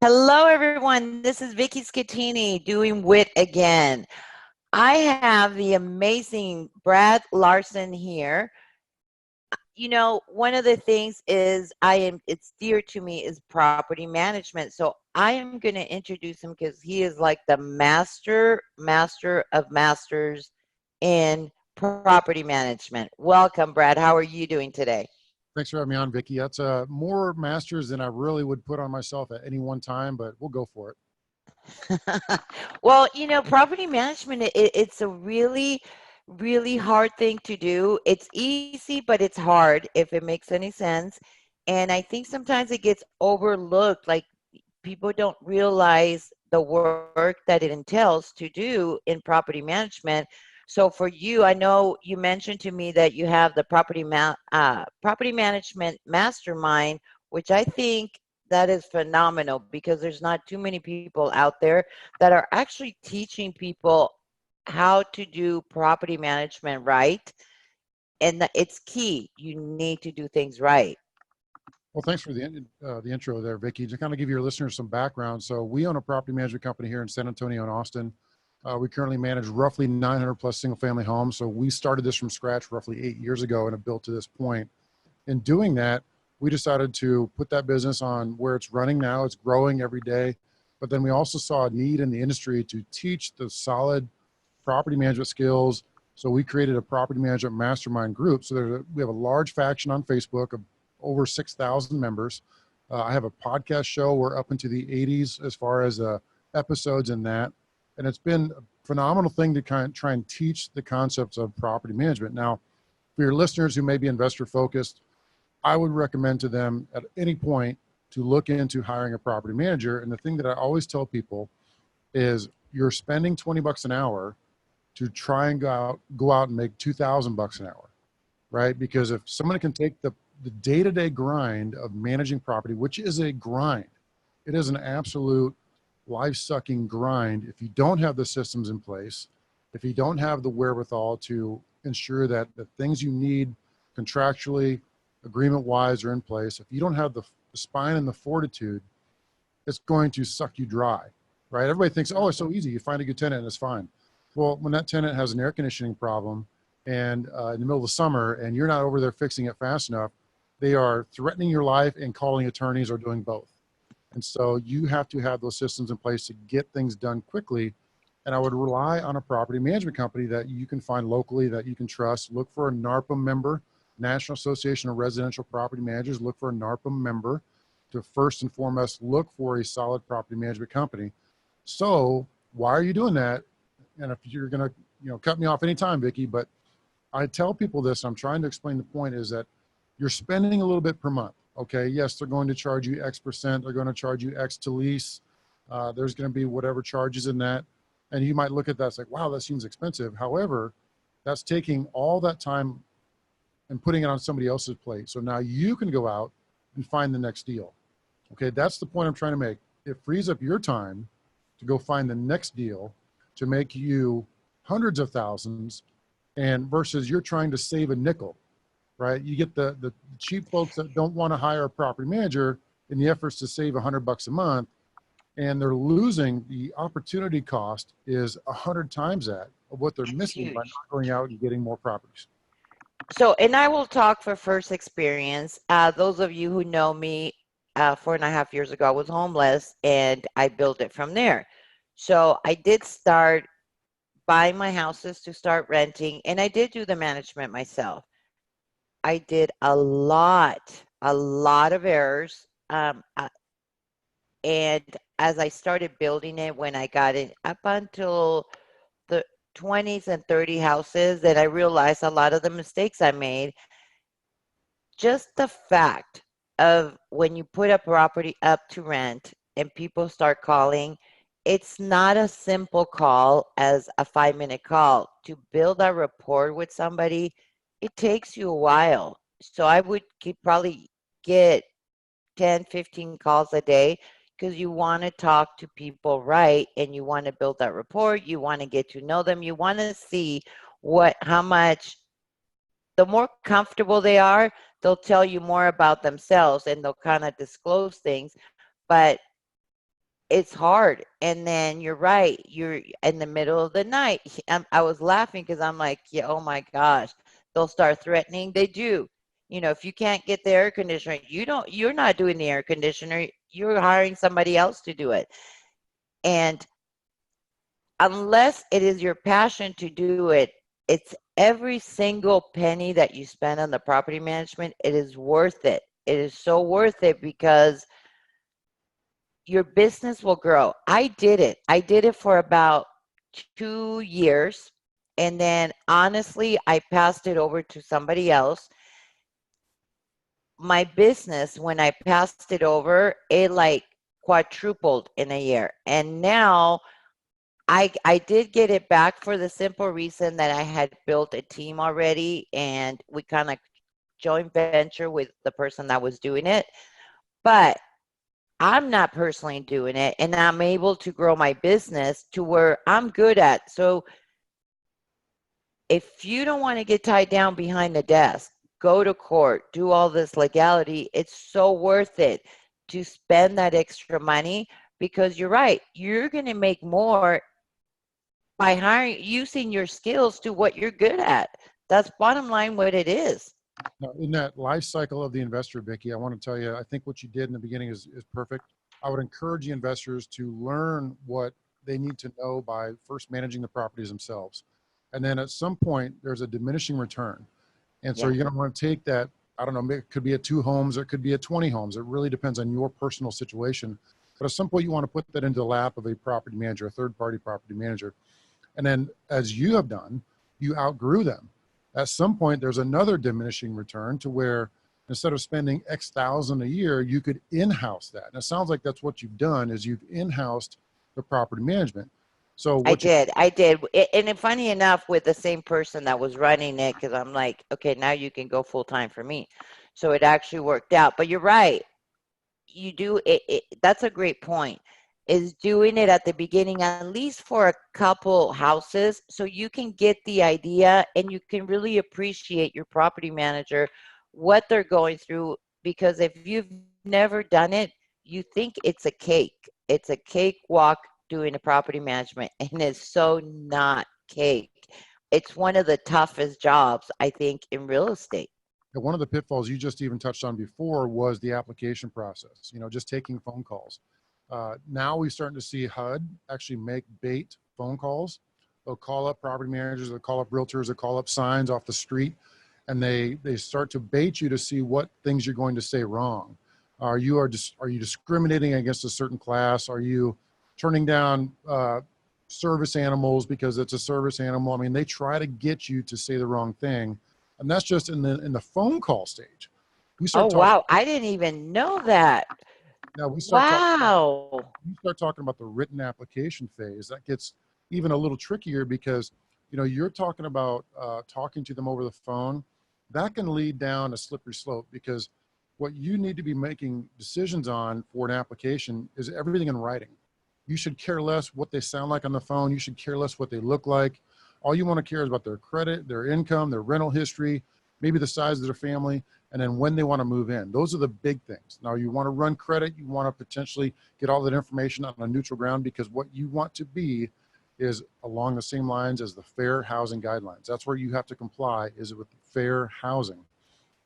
Hello, everyone. This is Vicky Schettini doing Wit again. I have the amazing Brad Larsen here. One of the things is it's dear to me is property management. So I am going to introduce him because he is like the master of masters in property management. Welcome, Brad. How are you doing today? Thanks for having me on, Vicky. That's more masters than I really would put on myself at any one time, but we'll go for it. Well, property management, it's a really, really hard thing to do. It's easy, but it's hard if it makes any sense. And I think sometimes it gets overlooked. Like people don't realize the work that it entails to do in property management. So for you, I know you mentioned to me that you have the property management mastermind, which I think that is phenomenal because there's not too many people out there that are actually teaching people how to do property management right. And it's key. You need to do things right. Well, thanks for the intro there, Vicky. To kind of give your listeners some background. So we own a property management company here in San Antonio and Austin. We currently manage roughly 900 plus single family homes. So we started this from scratch roughly 8 years ago and have built to this point. In doing that, we decided to put that business on where it's running now. It's growing every day. But then we also saw a need in the industry to teach the solid property management skills. So we created a property management mastermind group. So we have a large faction on Facebook of over 6,000 members. I have a podcast show. We're up into the 80s as far as episodes in that. And it's been a phenomenal thing to kind of try and teach the concepts of property management. Now, for your listeners who may be investor focused, I would recommend to them at any point to look into hiring a property manager. And the thing that I always tell people is you're spending 20 bucks an hour to try and go out and make 2,000 bucks an hour, right? Because if someone can take the day-to-day grind of managing property, which is a grind, it is an absolute life-sucking grind. If you don't have the systems in place, if you don't have the wherewithal to ensure that the things you need contractually, agreement-wise are in place, if you don't have the spine and the fortitude, it's going to suck you dry, right? Everybody thinks, oh, it's so easy. You find a good tenant and it's fine. Well, when that tenant has an air conditioning problem and in the middle of the summer and you're not over there fixing it fast enough, they are threatening your life and calling attorneys or doing both. And so you have to have those systems in place to get things done quickly. And I would rely on a property management company that you can find locally that you can trust. Look for a NARPM member, National Association of Residential Property Managers. Look for a NARPM member to first and foremost look for a solid property management company. So why are you doing that? And if you're going to, cut me off anytime, Vicky, but I tell people this, I'm trying to explain the point is that you're spending a little bit per month. Okay. Yes, they're going to charge you X percent. They're going to charge you X to lease. There's going to be whatever charges in that. And you might look at that, it's like, wow, that seems expensive. However, that's taking all that time and putting it on somebody else's plate. So now you can go out and find the next deal. Okay. That's the point I'm trying to make. It frees up your time to go find the next deal to make you hundreds of thousands, and versus you're trying to save a nickel, right? You get the cheap folks that don't want to hire a property manager in the efforts to save $100 a month, and they're losing the opportunity cost is 100 times that of what they're It's missing by huge. not going out and getting more properties. So, and I will talk for first experience. Those of you who know me, 4.5 years ago, I was homeless and I built it from there. So I did start buying my houses to start renting, and I did do the management myself. I did a lot of errors. And as I started building it, when I got it up until the 20s and 30 houses, and I realized a lot of the mistakes I made. Just the fact of when you put a property up to rent and people start calling, it's not a simple call as a 5-minute call. To build a rapport with somebody, it takes you a while. So I would probably get 10, 15 calls a day because you want to talk to people right and you want to build that rapport. You want to get to know them. You want to see how much, the more comfortable they are, they'll tell you more about themselves and they'll kind of disclose things. But it's hard. And then you're right. You're in the middle of the night. I was laughing because I'm like, yeah, oh my gosh, they'll start threatening. They do. You know, if you can't get the air conditioner, you're not doing the air conditioner. You're hiring somebody else to do it. And unless it is your passion to do it, it's every single penny that you spend on the property management, it is worth it. It is so worth it because your business will grow. I did it. I did it for about 2 years. And then honestly, I passed it over to somebody else. My business, when I passed it over, it like quadrupled in a year. And now I did get it back for the simple reason that I had built a team already and we kind of joint venture with the person that was doing it. But I'm not personally doing it and I'm able to grow my business to where I'm good at. So if you don't want to get tied down behind the desk, go to court, do all this legality, it's so worth it to spend that extra money because you're right, you're going to make more by hiring using your skills to what you're good at. That's bottom line what it is. Now, in that life cycle of the investor, Vicky, I want to tell you, I think what you did in the beginning is perfect. I would encourage the investors to learn what they need to know by first managing the properties themselves. And then at some point, there's a diminishing return. And so Yeah, you're going to want to take that, I don't know, it could be at 2 homes, it could be at 20 homes. It really depends on your personal situation. But at some point, you want to put that into the lap of a property manager, a third party property manager. And then as you have done, you outgrew them. At some point, there's another diminishing return to where instead of spending X thousand a year, you could in-house that. And it sounds like that's what you've done is you've in-housed the property management. So I what you, did. I did. And funny enough, with the same person that was running it, because I'm like, okay, now you can go full time for me. So it actually worked out. But you're right. You do it. That's a great point. Is doing it at the beginning, at least for a couple houses, so you can get the idea and you can really appreciate your property manager, what they're going through. Because if you've never done it, you think it's a cake. It's a cakewalk doing a property management, and it's so not cake. It's one of the toughest jobs, I think, in real estate. one of the pitfalls you just even touched on before was the application process, just taking phone calls. Now we're starting to see HUD actually make bait phone calls. They'll call up property managers, they'll call up realtors, they'll call up signs off the street, and they start to bait you to see what things you're going to say wrong. Are you discriminating against a certain class? Are you turning down service animals because it's a service animal? I mean, they try to get you to say the wrong thing, and that's just in the phone call stage. We Oh, start talking wow. I didn't even know that. now. Wow. We start talking about the written application phase. That gets even a little trickier because you're talking about talking to them over the phone. That can lead down a slippery slope because what you need to be making decisions on for an application is everything in writing. You should care less what they sound like on the phone. You should care less what they look like. All you want to care is about their credit, their income, their rental history, maybe the size of their family, and then when they want to move in. Those are the big things. Now, you want to run credit. You want to potentially get all that information on a neutral ground because what you want to be is along the same lines as the fair housing guidelines. That's where you have to comply, is with fair housing.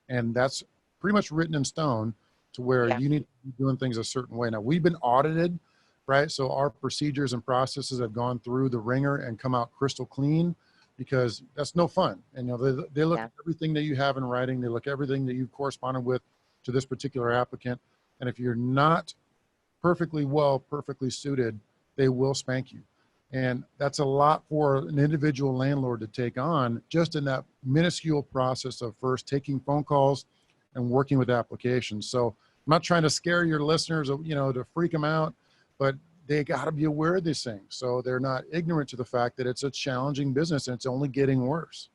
And that's pretty much written in stone to where Yeah. you need to be doing things a certain way. Now, we've been audited, right? So our procedures and processes have gone through the ringer and come out crystal clean because that's no fun. And they look Yeah. at everything that you have in writing. They look at everything that you've corresponded with to this particular applicant. And if you're not perfectly suited, they will spank you. And that's a lot for an individual landlord to take on just in that minuscule process of first taking phone calls and working with applications. So I'm not trying to scare your listeners, to freak them out, but they got to be aware of these things. So they're not ignorant to the fact that it's a challenging business and it's only getting worse.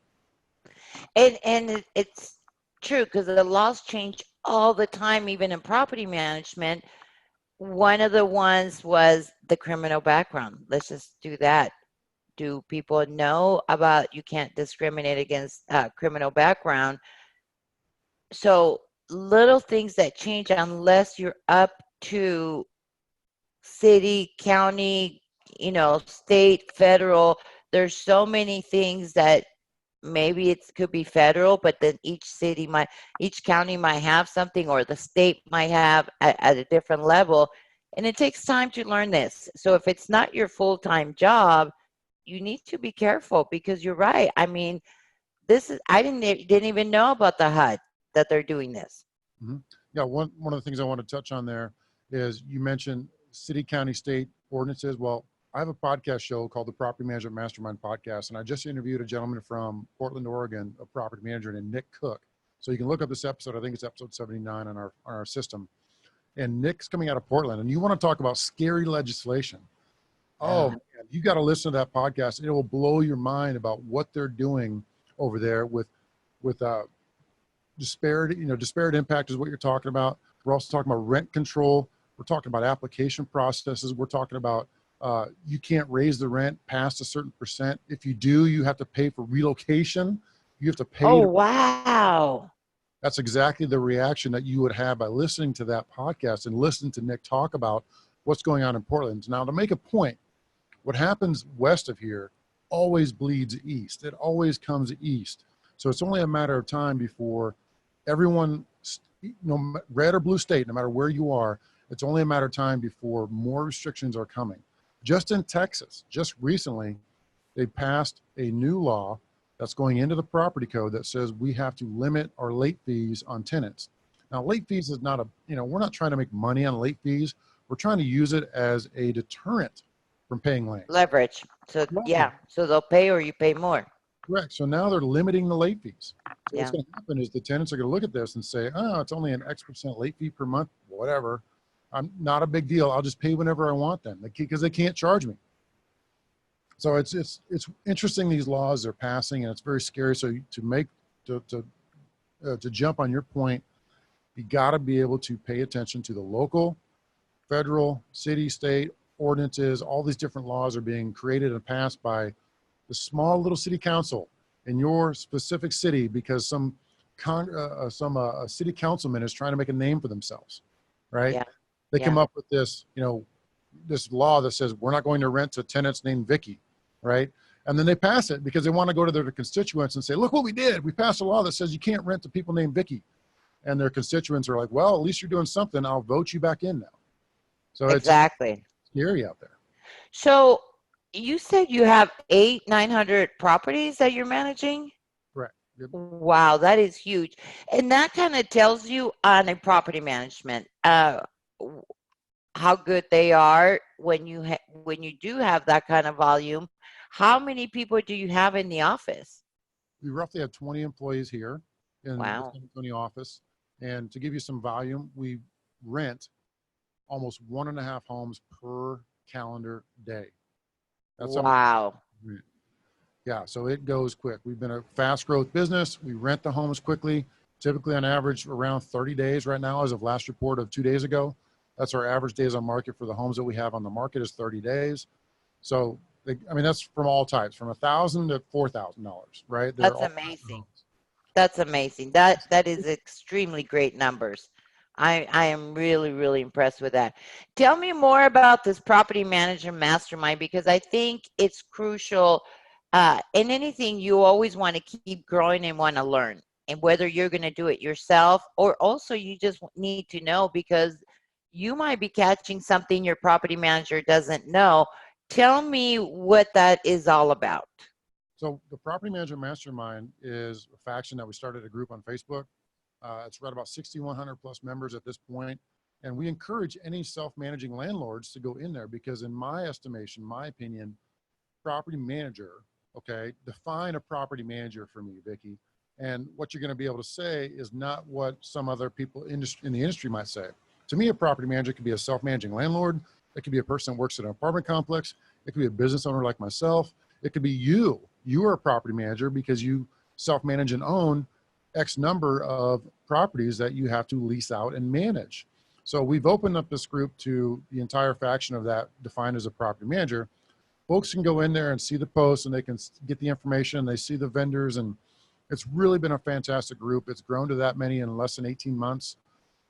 And it's true because the laws change all the time, even in property management. One of the ones was the criminal background. Let's just do that. Do people know about you can't discriminate against criminal background? So little things that change unless you're up to city, county, state, federal. There's so many things that maybe it could be federal, but then each county might have something, or the state might have at a different level. And it takes time to learn this. So if it's not your full-time job, you need to be careful, because you're right. I mean, I didn't even know about the HUD that they're doing this. Mm-hmm. Yeah, one of the things I want to touch on there is you mentioned city, county, state ordinances. Well, I have a podcast show called the Property Management Mastermind Podcast, and I just interviewed a gentleman from Portland, Oregon, a property manager named Nick Cook. So you can look up this episode. I think it's episode 79 on our system. And Nick's coming out of Portland, and you want to talk about scary legislation. Oh, man, you got to listen to that podcast. It will blow your mind about what they're doing over there with disparate impact is what you're talking about. We're also talking about rent control. We're talking about application processes. We're talking about you can't raise the rent past a certain percent. If you do, you have to pay for relocation. You have to pay. Oh, wow. That's exactly the reaction that you would have by listening to that podcast and listening to Nick talk about what's going on in Portland. Now, to make a point, what happens west of here always bleeds east. It always comes east. So it's only a matter of time before everyone, red or blue state, no matter where you are, it's only a matter of time before more restrictions are coming. Just in Texas, just recently, they passed a new law that's going into the property code that says we have to limit our late fees on tenants. Now, late fees is not we're not trying to make money on late fees. We're trying to use it as a deterrent from paying late. Leverage. So, yeah, so they'll pay or you pay more. Correct. So now they're limiting the late fees. So Yeah. what's going to happen is the tenants are going to look at this and say, oh, it's only an X percent late fee per month, whatever. I'm not a big deal. I'll just pay whenever I want them because they can't charge me. So it's interesting, these laws are passing, and it's very scary. So to jump on your point, you got to be able to pay attention to the local, federal, city, state ordinances. All these different laws are being created and passed by the small little city council in your specific city because some city councilman is trying to make a name for themselves, right? Yeah. They come up with this, this law that says we're not going to rent to tenants named Vicky, right? And then they pass it because they want to go to their constituents and say, look what we did. We passed a law that says you can't rent to people named Vicky. And their constituents are like, well, at least you're doing something. I'll vote you back in now. So Exactly. It's scary out there. So you said you have 900 properties that you're managing? Correct. Yep. Wow, that is huge. And that kind of tells you on a property management how good they are when you do have that kind of volume. How many people do you have in the office? We roughly have 20 employees here in the San Antonio office. And to give you some volume, we rent almost 1.5 homes per calendar day. That's wow. Yeah, so it goes quick. We've been a fast growth business. We rent the homes quickly, typically on average around 30 days right now as of last report of 2 days ago. That's our average days on market for the homes that we have on the market is 30 days. So, that's from all types, from $1,000 to $4,000, right? That's amazing. That's amazing. That is extremely great numbers. I am really, really impressed with that. Tell me more about this property manager mastermind, because I think it's crucial. In anything, you always want to keep growing and want to learn. And whether you're going to do it yourself or also you just need to know because you might be catching something your property manager doesn't know. Tell me what that is all about. So the Property Manager Mastermind is a faction that we started a group on Facebook. It's right about 6,100 plus members at this point. And we encourage any self-managing landlords to go in there because in my estimation, my opinion, property manager, okay, define a property manager for me, Vicky. And what you're going to be able to say is not what some other people in the industry might say. To me, a property manager could be a self-managing landlord. It could be a person that works at an apartment complex. It could be a business owner like myself. It could be you. You are a property manager because you self-manage and own X number of properties that you have to lease out and manage. So we've opened up this group to the entire faction of that defined as a property manager. Folks can go in there and see the posts and they can get the information. They see the vendors and it's really been a fantastic group. It's grown to that many in less than 18 months.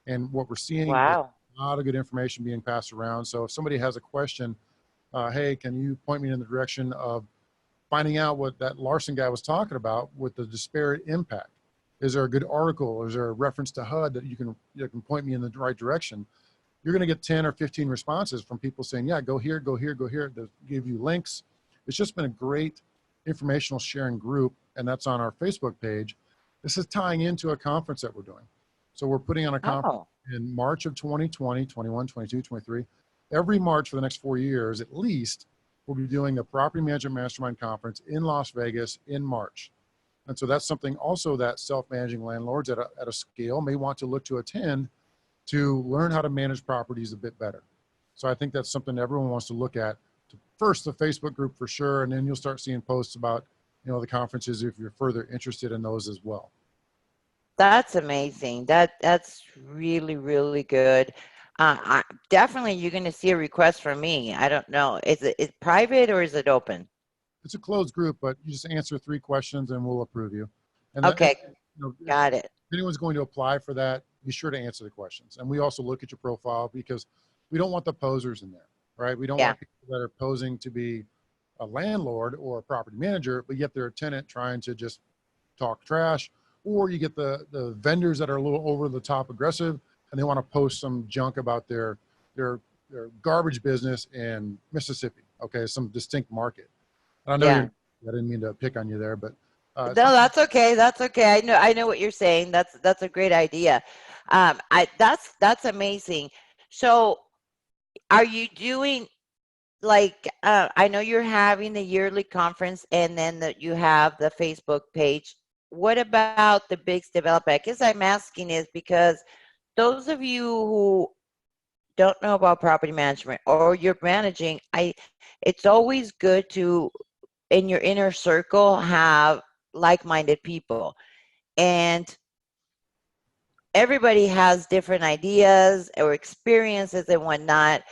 And what we're seeing is A lot of good information being passed around. So if somebody has a question, hey, can you point me in the direction of finding out what that Larsen guy was talking about with the disparate impact? Is there a good article? Is there a reference to HUD that you can point me in the right direction? You're going to get 10 or 15 responses from people saying, yeah, go here, go here, go here. They'll give you links. It's just been a great informational sharing group, and that's on our Facebook page. This is tying into a conference that we're doing. So we're putting on a conference Oh, in March of 2020, 21, 22, 23. Every March for the next 4 years, at least, we'll be doing a Property Management Mastermind Conference in Las Vegas in March. And so that's something also that self-managing landlords at a scale may want to look to attend to learn how to manage properties a bit better. So I think that's something everyone wants to look at. First, the Facebook group for sure, and then you'll start seeing posts about, the conferences if you're further interested in those as well. that's amazing. That's really, really good. Definitely you're going to see a request from me. I don't know. Is it private or is it open? It's a closed group, but you just answer 3 questions and we'll approve you. And that, Okay, if got it. anyone's going to apply for that, be sure to answer the questions. And we also look at your profile because we don't want the posers in there, right? We don't Yeah, want people that are posing to be a landlord or a property manager, but yet they're a tenant trying to just talk trash. Or you get the vendors that are a little over the top aggressive and they want to post some junk about their garbage business in Mississippi. Okay, some distinct market. I know yeah. I didn't mean to pick on you there, but No, some, that's okay. That's okay. I know what you're saying. That's a great idea. That's amazing. So, are you doing like I know you're having the yearly conference and then that you have the Facebook page. What about the big developer? I guess I'm asking is because those of you who don't know about property management or you're managing, it's always good to in your inner circle have like-minded people. And everybody has different ideas or experiences and whatnot.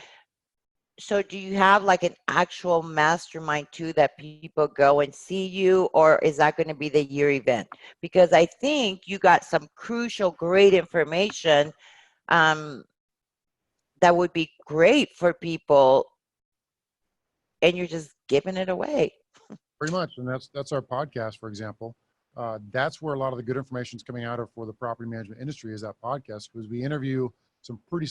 So do you have like an actual mastermind too that people go and see you, or is that going to be the year event? Because I think you got some crucial, great information um, that would be great for people, and you're just giving it away. pretty much, and that's our podcast, for example. That's where a lot of the good information is coming out of for the property management industry is that podcast, because we interview some pretty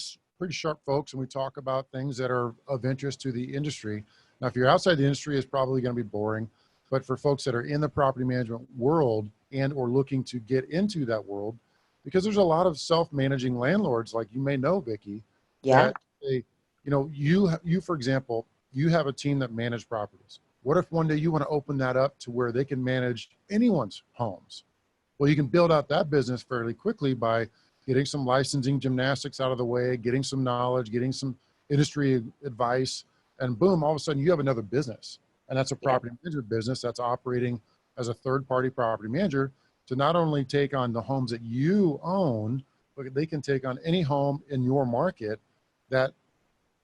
sharp folks and we talk about things that are of interest to the industry. Now, if you're outside the industry, it's probably going to be boring, but for folks that are in the property management world and or looking to get into that world, because there's a lot of self-managing landlords, like you may know, Vicky, Yeah, that they, you for example, you have a team that manage properties. What if one day you want to open that up to where they can manage anyone's homes? Well, you can build out that business fairly quickly by getting some licensing gymnastics out of the way, getting some knowledge, getting some industry advice, and boom, all of a sudden you have another business. And that's a yeah, property management business that's operating as a third-party property manager to not only take on the homes that you own, but they can take on any home in your market that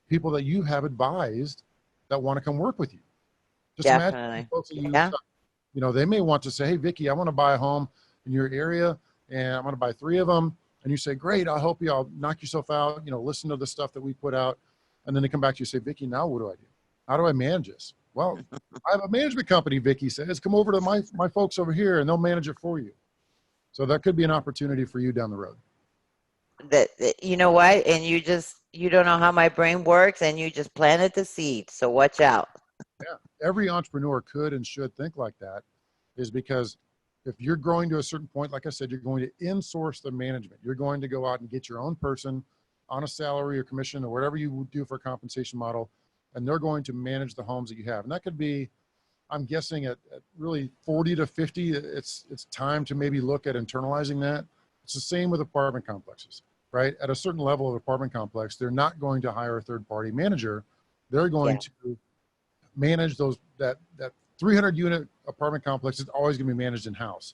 people that you have advised that want to come work with you. Just imagine the definitely. folks that Yeah. they may want to say, hey, Vicky, I want to buy a home in your area and I'm going to buy 3 of them. And you say, great, I'll help you. I'll knock yourself out, listen to the stuff that we put out. And then they come back to you and say, Vicky, now what do I do? How do I manage this? Well, I have a management company, Vicky says, come over to my folks over here and they'll manage it for you. So that could be an opportunity for you down the road. That you know what? And you don't know how my brain works, and you just planted the seed. So watch out. Yeah. Every entrepreneur could and should think like that, is because if you're growing to a certain point, like I said, you're going to insource the management. You're going to go out and get your own person on a salary or commission or whatever you would do for a compensation model, and they're going to manage the homes that you have. And that could be, I'm guessing at really 40 to 50, it's time to maybe look at internalizing that. It's the same with apartment complexes, right? At a certain level of apartment complex, they're not going to hire a third-party manager. They're going Yeah, to manage that 300 unit apartment complex is always going to be managed in house.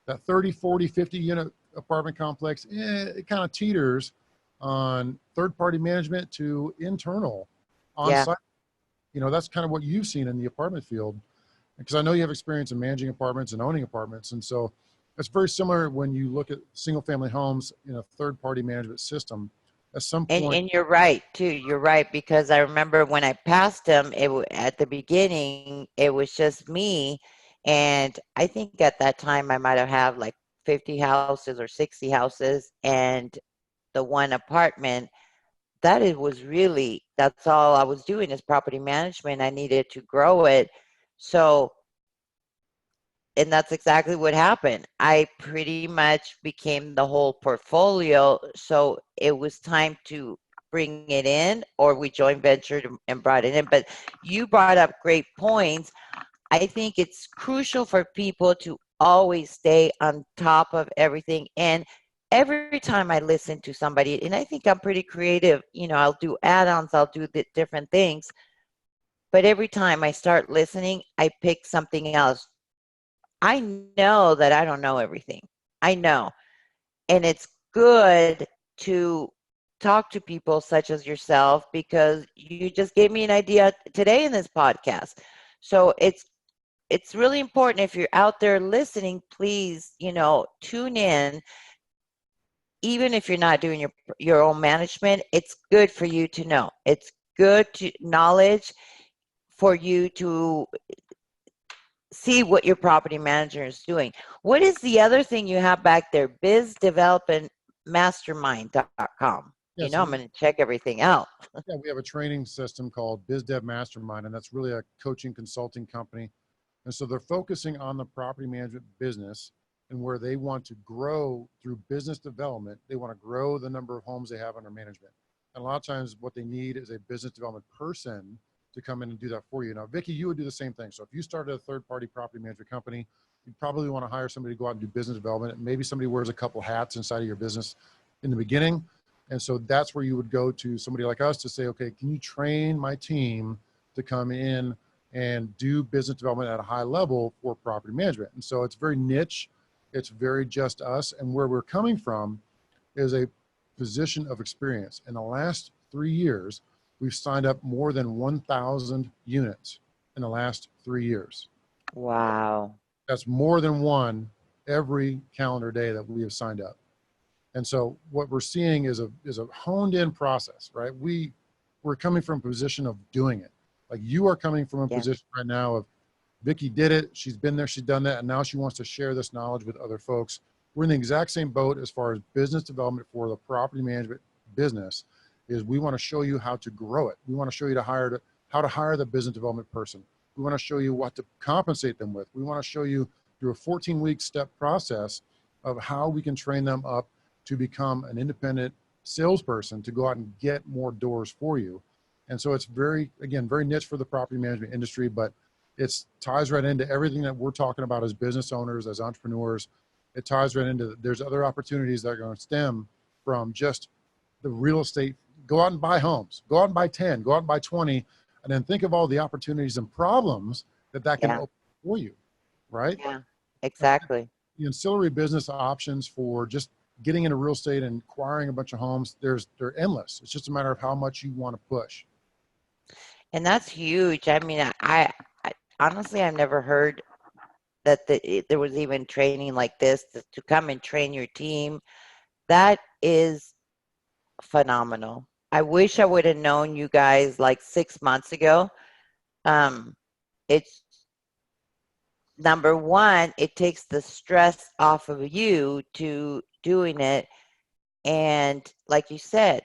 That 30, 40, 50 unit apartment complex, it kind of teeters on third party management to internal on yeah, site. That's kind of what you've seen in the apartment field, because I know you have experience in managing apartments and owning apartments. And so it's very similar when you look at single family homes in a third party management system. at some And point. and you're right too. You're right because I remember when I passed him, at the beginning, it was just me, and I think at that time I might have had like 50 houses or 60 houses, and the one apartment that it was really that's all I was doing is property management. I needed to grow it, so and that's exactly what happened. I pretty much became the whole portfolio. So it was time to bring it in, or we joint ventured and brought it in. But you brought up great points. I think it's crucial for people to always stay on top of everything. And every time I listen to somebody, and I think I'm pretty creative, I'll do add ons, I'll do the different things. But every time I start listening, I pick something else. I know that I don't know everything. I know. And it's good to talk to people such as yourself because you just gave me an idea today in this podcast. So it's really important if you're out there listening, please, tune in. Even if you're not doing your own management, it's good for you to know. It's good to knowledge for you to see what your property manager is doing. What is the other thing you have back there? Bizdevelopmentmastermind.com. Yeah, I'm so going to check everything out. yeah, we have a training system called BizDev Mastermind, and that's really a coaching consulting company. And so they're focusing on the property management business and where they want to grow through business development. They want to grow the number of homes they have under management. And a lot of times what they need is a business development person to come in and do that for you. Now, Vicky, you would do the same thing. So if you started a third-party property management company, you'd probably want to hire somebody to go out and do business development. And maybe somebody wears a couple hats inside of your business in the beginning. And so that's where you would go to somebody like us to say, okay, can you train my team to come in and do business development at a high level for property management? And so it's very niche. It's very just us. And where we're coming from is a position of experience. In the last 3 years, we've signed up more than 1,000 units in the last 3 years. Wow. That's more than one every calendar day that we have signed up. And so what we're seeing is a honed in process, right? We're coming from a position of doing it. Like you are coming from a Yeah. position right now of Vicky did it. She's been there. She's done that. And now she wants to share this knowledge with other folks. We're in the exact same boat as far as business development for the property management business is we want to show you how to grow it. We want to show you how to hire the business development person. We want to show you what to compensate them with. We want to show you through a 14-week step process of how we can train them up to become an independent salesperson to go out and get more doors for you. And so it's very niche for the property management industry, but it ties right into everything that we're talking about as business owners, as entrepreneurs. It ties right into, there's other opportunities that are going to stem from just the real estate. Go out and buy homes, go out and buy 10, go out and buy 20, and then think of all the opportunities and problems that can Yeah. open for you, right? Yeah. And Exactly. the ancillary business options for just getting into real estate and acquiring a bunch of homes, they're endless. It's just a matter of how much you want to push. And that's huge. I mean, I honestly, I've never heard that there was even training like this to come and train your team. That is phenomenal. I wish I would have known you guys like 6 months ago. Um, it's number one, it takes the stress off of you to doing it. And like you said,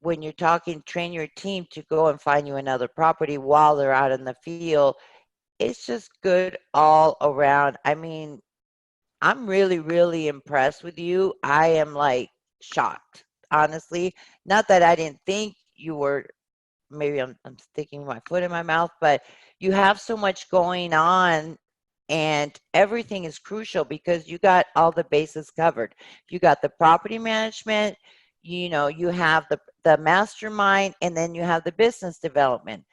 when you're talking, train your team to go and find you another property while they're out in the field. It's just good all around. I mean, I'm really, really impressed with you. I am like shocked, honestly. Not that I didn't think you were, maybe I'm sticking my foot in my mouth, but you have so much going on and everything is crucial because you got all the bases covered. You got the property management, you have the mastermind, and then you have the business development.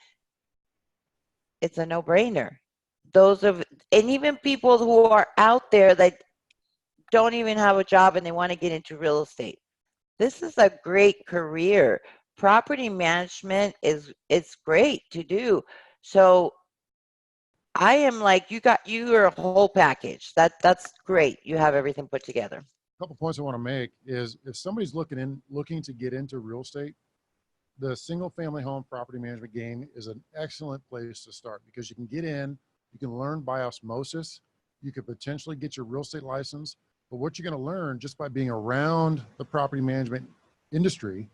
It's a no-brainer. Those of and even people who are out there that don't even have a job and they want to get into real estate. This is a great career. Property management is it's great to do. So I am like you are a whole package. That's great. You have everything put together. couple points I want to make is if somebody's looking to get into real estate, the single family home property management game is an excellent place to start because you can get in, you can learn by osmosis, you could potentially get your real estate license, but what you're going to learn just by being around the property management industry,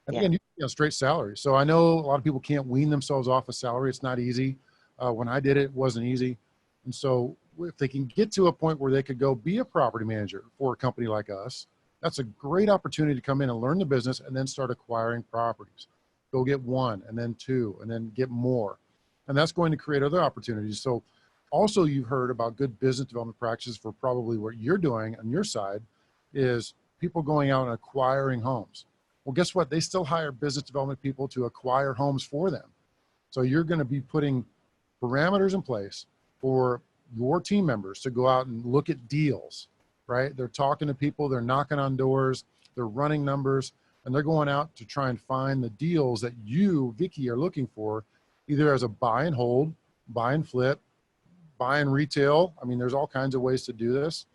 and Yeah. again, you know, straight salary. So I know a lot of people can't wean themselves off a salary. It's not easy. When I did it, it wasn't easy. And so if they can get to a point where they could go be a property manager for a company like us, that's a great opportunity to come in and learn the business and then start acquiring properties. Go get one and then two and then get more. And that's going to create other opportunities. So also you've heard about good business development practices for probably what you're doing on your side is people going out and acquiring homes. Well, guess what? They still hire business development people to acquire homes for them. So you're going to be putting parameters in place for your team members to go out and look at deals, right? They're talking to people, they're knocking on doors, they're running numbers, and they're going out to try and find the deals that you, Vicky, are looking for, either as a buy and hold, buy and flip, buy and retail. I mean, there's all kinds of ways to do this.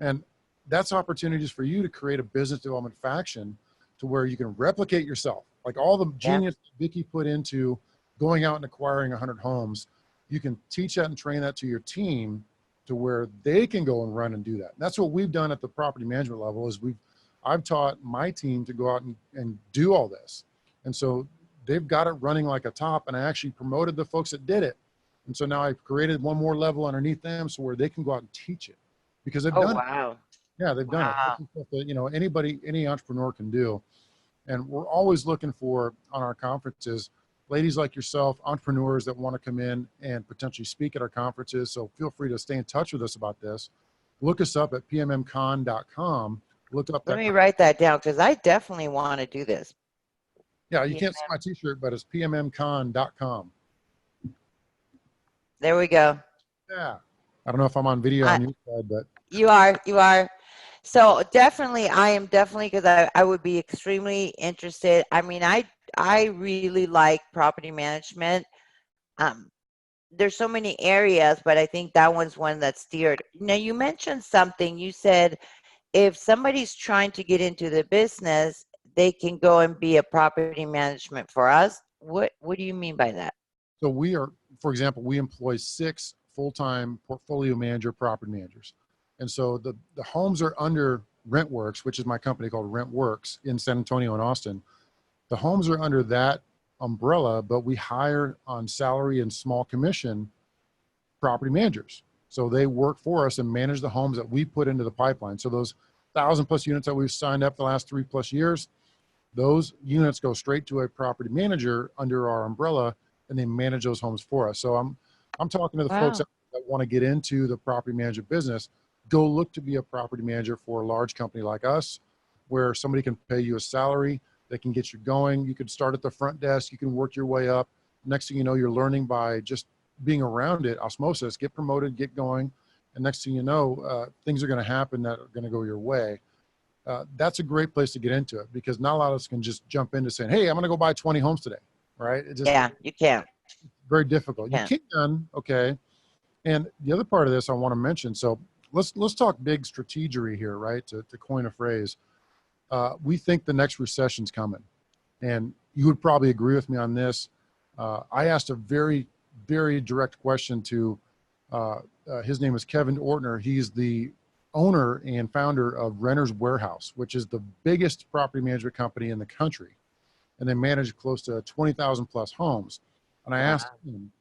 And that's opportunities for you to create a business development faction to where you can replicate yourself. Like all the Yeah. genius Vicky put into going out and acquiring 100 homes, you can teach that and train that to your team to where they can go and run and do that. And that's what we've done at the property management level is I've taught my team to go out and do all this. And so they've got it running like a top, and I actually promoted the folks that did it. And so now I've created one more level underneath them so where they can go out and teach it because they've Oh, done it. wow. Yeah, they've done it. Wow. This is stuff that, you know, any entrepreneur can do. And we're always looking for on our conferences, ladies like yourself, entrepreneurs that want to come in and potentially speak at our conferences. So feel free to stay in touch with us about this. Look us up at pmmcon.com. Look up Let that. me write that down because I definitely want to do this. Yeah, you can't see my t-shirt, but it's pmmcon.com. There we go. Yeah. I don't know if I'm on video on your side, but You are. So definitely, I am definitely because I would be extremely interested. I mean, I really like property management. Um, there's so many areas, but I think that one's one that's steered. Now, you mentioned something. You said if somebody's trying to get into the business, they can go and be a property management for us. What do you mean by that? so we are, for example, we employ 6 full-time portfolio manager property managers. And so the homes are under RentWorks, which is my company called RentWorks in San Antonio and Austin. The homes are under that umbrella, but we hire on salary and small commission property managers. So they work for us and manage the homes that we put into the pipeline. So those 1,000+ units that we've signed up the last 3+ years, those units go straight to a property manager under our umbrella, and they manage those homes for us. So I'm talking to the folks Wow. that want to get into the property management business. Go look to be a property manager for a large company like us, where somebody can pay you a salary. They can get you going. You could start at the front desk. You can work your way up. Next thing you know, you're learning by just being around it, osmosis, get promoted, get going. And next thing you know, things are going to happen that are going to go your way. That's a great place to get into it because not a lot of us can just jump into saying, hey, I'm going to go buy 20 homes today, right? It just Yeah, you can't. very difficult. You Can't. can, okay. And the other part of this I want to mention, so let's talk big strategery here, right? To coin a phrase. We think the next recession's coming. And you would probably agree with me on this. I asked a very, very direct question to, his name is Kevin Ortner. He's the owner and founder of Renters Warehouse, which is the biggest property management company in the country. And they manage close to 20,000+ homes. And I asked him,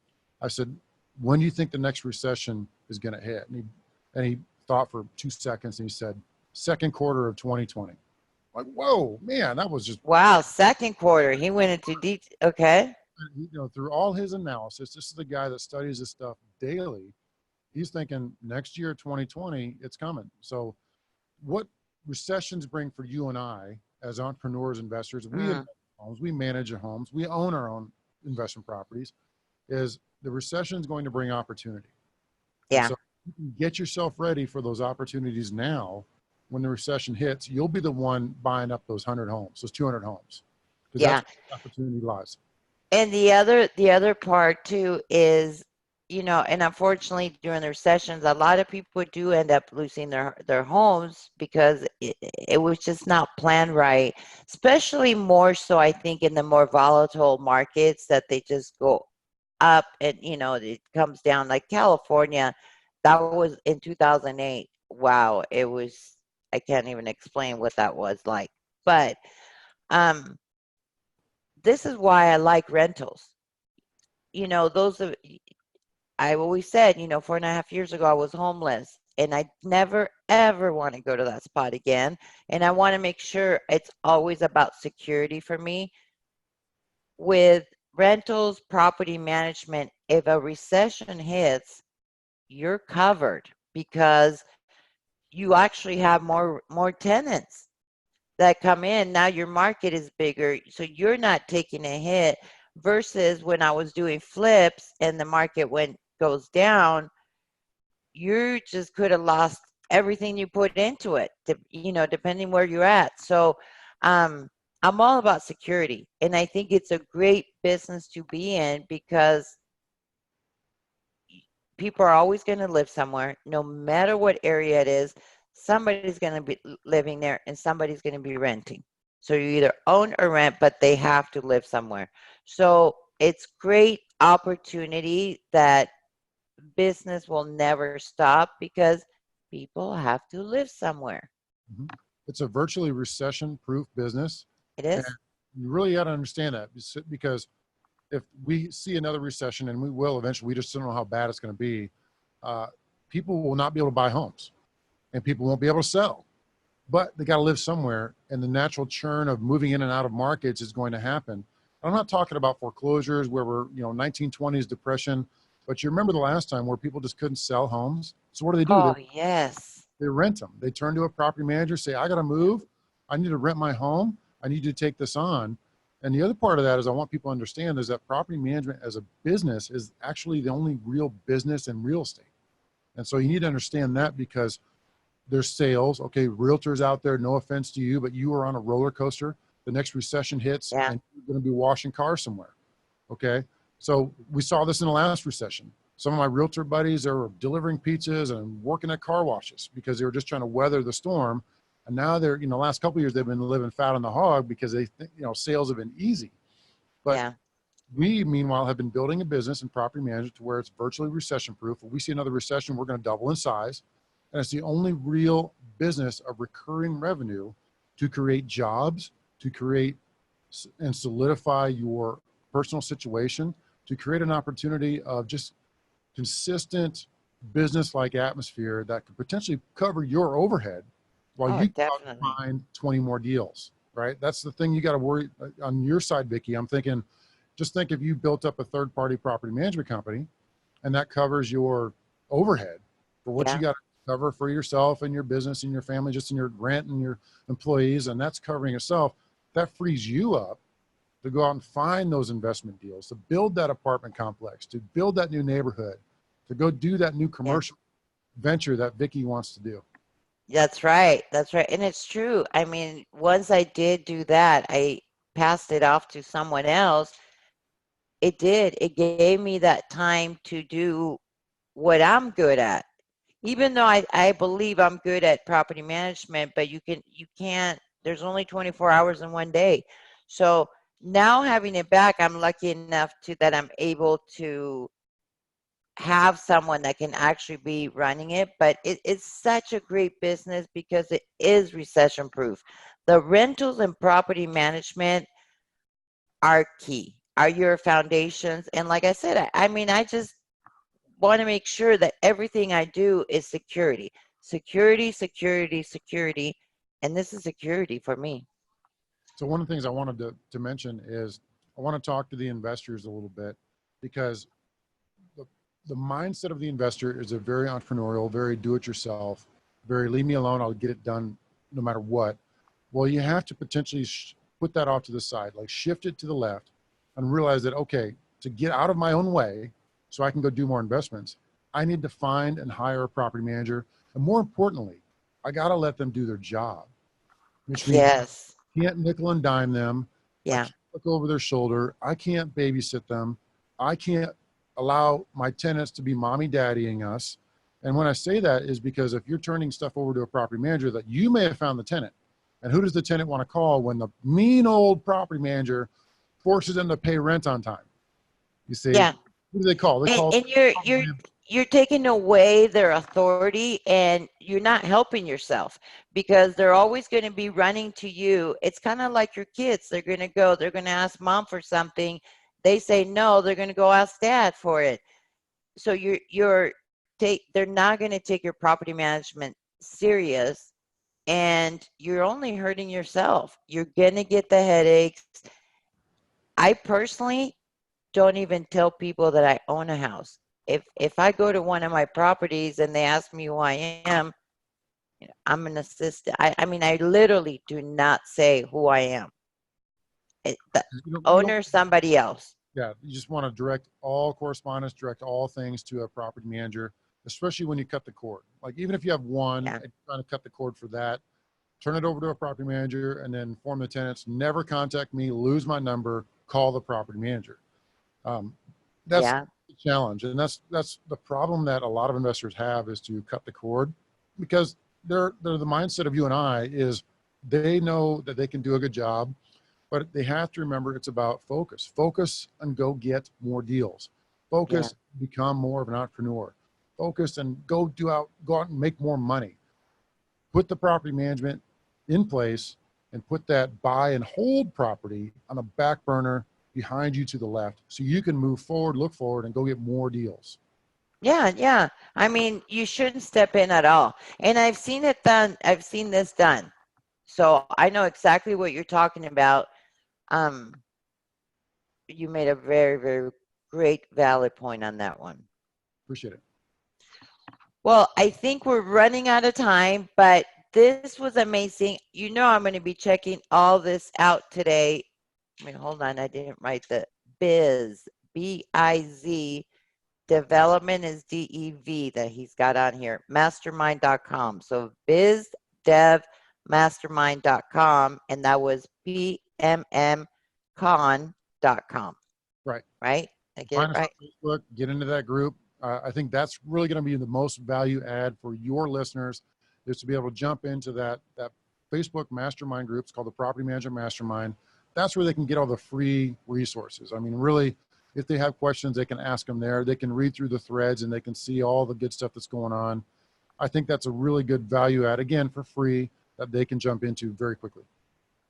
I said, when do you think the next recession is going to hit? And he thought for 2 seconds and he said, second quarter of 2020. Like, whoa, man, that was just Wow, second quarter. He went into detail. Okay. you know, through all his analysis. This is the guy that studies this stuff daily. He's thinking next year, 2020, it's coming. So what recessions bring for you and I as entrepreneurs, investors, we invest in homes, we manage our homes, we own our own investment properties, is the recession is going to bring opportunity. And Yeah. so you can get yourself ready for those opportunities now. When the recession hits, you'll be the one buying up those 100 homes, those 200 homes, because Yeah. that's where the opportunity lies. And the other part too is and unfortunately during the recessions, a lot of people do end up losing their homes because it was just not planned right, especially more so I think in the more volatile markets that they just go up and it comes down like California. That was in 2008. Wow, it was, I can't even explain what that was like. But um this is why I like rentals. Those of I've always said, 4.5 years ago, I was homeless and I never, ever want to go to that spot again. And I want to make sure it's always about security for me. With rentals, property management, if a recession hits, you're covered because you actually have more tenants that come in. Now your market is bigger, so you're not taking a hit versus when I was doing flips and the market went goes down, you just could have lost everything you put into it, depending where you're at. So, um, I'm all about security, and I think it's a great business to be in because people are always going to live somewhere, no matter what area it is. Somebody's going to be living there, and somebody's going to be renting. So you either own or rent, but they have to live somewhere. So it's great opportunity that business will never stop because people have to live somewhere. Mhm. It's a virtually recession-proof business, It and is? you really got to understand that because if we see another recession, and we will eventually, we just don't know how bad it's going to be. Uh, People will not be able to buy homes, and people won't be able to sell. But they got to live somewhere, and the natural churn of moving in and out of markets is going to happen. I'm not talking about foreclosures where we're 1920s depression, but you remember the last time where people just couldn't sell homes. So what do? Oh, yes. They rent them. They turn to a property manager, say, I got to move. I need to rent my home. I need to take this on. And the other part of that is I want people to understand is that property management as a business is actually the only real business in real estate. And so you need to understand that because there's sales. Okay, realtors out there, no offense to you, but you are on a roller coaster. The next recession hits Yeah. and you're going to be washing cars somewhere. Okay. So we saw this in the last recession. Some of my realtor buddies are delivering pizzas and working at car washes because they were just trying to weather the storm. And now they're, the last couple of years, they've been living fat on the hog because they think, sales have been easy. But Yeah. we, meanwhile, have been building a business in property management to where it's virtually recession proof. If we see another recession, we're going to double in size. And it's the only real business of recurring revenue to create jobs, to create and solidify your personal situation, to create an opportunity of just consistent business-like atmosphere that could potentially cover your overhead while Oh, you go out and definitely. find 20 more deals, right? That's the thing you got to worry on your side, Vicky. I'm thinking, just think if you built up a third-party property management company and that covers your overhead for what you Yeah. got to cover for yourself and your business and your family, just in your rent and your employees, and that's covering itself. That frees you up to go out and find those investment deals, to build that apartment complex, to build that new neighborhood, to go do that new Yeah. commercial venture that Vicky wants to do. That's right. That's right. And it's true. I mean, once I did do that, I passed it off to someone else. It did. It gave me that time to do what I'm good at. Even though I believe I'm good at property management, but you can't, there's only 24 hours in one day. So now having it back, I'm lucky enough to that I'm able to have someone that can actually be running it. But it's such a great business because it is recession proof. The rentals and property management are key, are your foundations. And like I said, I mean, I just want to make sure that everything I do is security, security, security, security. And this is security for me. So one of the things I wanted to mention is I want to talk to the investors a little bit because the, the mindset of the investor is a very entrepreneurial, very do-it-yourself, very leave me alone, I'll get it done no matter what. Well, you have to potentially put that off to the side, like shift it to the left and realize that, okay, to get out of my own way so I can go do more investments, I need to find and hire a property manager. And more importantly, I got to let them do their job, which means Yes. I can't nickel and dime them. I Yeah. can't look over their shoulder. I can't babysit them. I can't allow my tenants to be mommy daddying us. And when I say that is because if you're turning stuff over to a property manager that you may have found the tenant, and who does the tenant want to call when the mean old property manager forces them to pay rent on time? You see, Yeah. who do they call? They call. And you're taking away their authority, and you're not helping yourself, because they're always going to be running to you. It's kind of like your kids. They're going to go, they're going to ask mom for something. They say no, they're going to go ask dad for it. So they're not going to take your property management serious, and you're only hurting yourself. You're going to get the headaches. I personally don't even tell people that I own a house. If I go to one of my properties and they ask me who I am, I'm an assistant. I mean, I literally do not say who I am. The You don't. owner, somebody else. Yeah, you just want to direct all correspondence, direct all things to a property manager, especially when you cut the cord. Like even if you have one, Yeah. and trying to cut the cord for that, turn it over to a property manager, and then inform the tenants, never contact me, lose my number, call the property manager. That's Yeah. the challenge, and that's the problem that a lot of investors have, is to cut the cord, because they're the mindset of you and I is they know that they can do a good job, but they have to remember it's about focus and go get more deals, Yeah. focus, become more of an entrepreneur, focus and go out and make more money. Put the property management in place and put that buy and hold property on a back burner behind you to the left, so you can move forward, look forward, and go get more deals. Yeah, yeah. I mean, you shouldn't step in at all. And I've seen it done. I've seen this done. So I know exactly what you're talking about. Um, you made a very, very great, valid point on that one. Appreciate it. Well, I think we're running out of time, but this was amazing. You know, I'm going to be checking all this out today. I mean, hold on. I didn't write the biz, B-I-Z. Development is DEV that he's got on here. Mastermind.com. So bizdevmastermind.com, and that was PMMcon.com. Right. Right? I get it Find us on right? Facebook, get into that group. I think that's really going to be the most value add for your listeners, is to be able to jump into that Facebook mastermind group. It's called the Property Manager Mastermind. That's where they can get all the free resources. I mean, really, if they have questions, they can ask them there. They can read through the threads and they can see all the good stuff that's going on. I think that's a really good value add, again, for free, that they can jump into very quickly.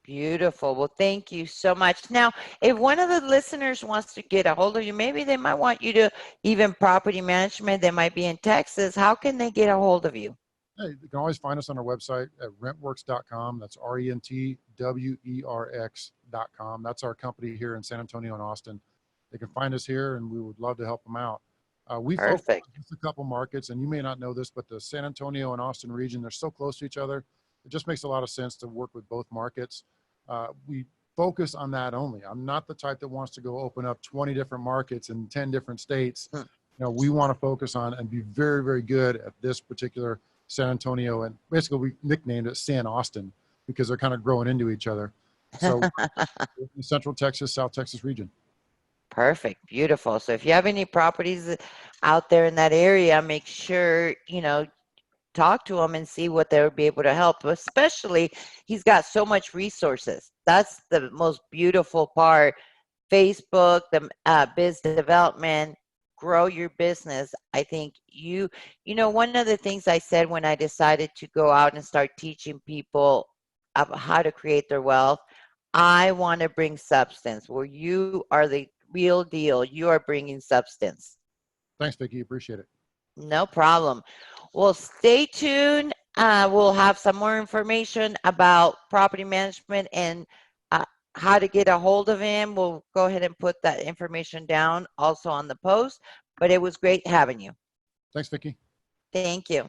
Beautiful. Well, thank you so much. Now, if one of the listeners wants to get a hold of you, maybe they might want you to, even property management, they might be in Texas. How can they get a hold of you? Hey, you can always find us on our website at rentworks.com. That's RENTWERX.com. That's our company here in San Antonio and Austin. They can find us here, and we would love to help them out. We focus on Perfect. just a couple markets, and you may not know this, but the San Antonio and Austin region, they're so close to each other. It just makes a lot of sense to work with both markets. We focus on that only. I'm not the type that wants to go open up 20 different markets in 10 different states. Hmm. We want to focus on and be very, very good at this particular San Antonio, and basically we nicknamed it San Austin because they're kind of growing into each other. So Central Texas, South Texas region. Perfect. Beautiful. So if you have any properties out there in that area, make sure, talk to them and see what they would be able to help. Especially, he's got so much resources. That's the most beautiful part. Facebook, the biz development, grow your business. I think one of the things I said when I decided to go out and start teaching people about how to create their wealth, I want to bring substance where you are the real deal. You are bringing substance. Thanks, Vicky. Appreciate it. No problem. Well, stay tuned. We'll have some more information about property management and uh, how to get a hold of him. We'll go ahead and put that information down also on the post. But it was great having you. Thanks, Vicky. Thank you.